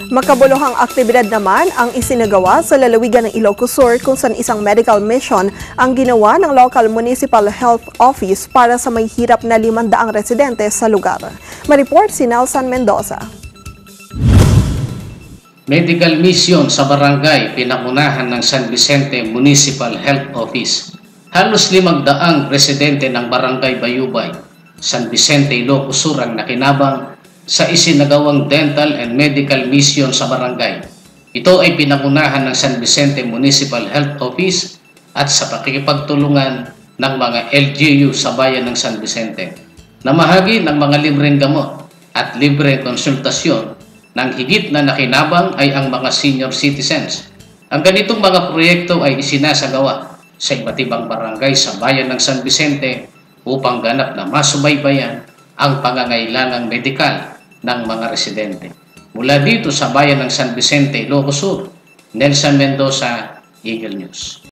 Makabuluhang aktibidad naman ang isinagawa sa lalawigan ng Ilocos Sur kung saan isang medical mission ang ginawa ng local municipal health office para sa may hirap na 500 residente sa lugar. Mareport si Nelson Mendoza. Medical mission sa barangay pinangunahan ng San Vicente Municipal Health Office. Halos 500 residente ng barangay Bayubay, San Vicente, Ilocos Sur ang nakinabang sa isinagawang dental and medical mission sa barangay. Ito ay pinangunahan ng San Vicente Municipal Health Office at sa pakikipagtulungan ng mga LGU sa bayan ng San Vicente. Namahagi ng mga libreng gamot at libreng konsultasyon ng higit na nakinabang ay ang mga senior citizens. Ang ganitong mga proyekto ay isinasagawa sa iba't ibang barangay sa bayan ng San Vicente upang ganap na masubaybayan ang pangangailangang medikal ng mga residente. Mula dito sa bayan ng San Vicente, Ilocos Sur, Nelson Mendoza, Eagle News.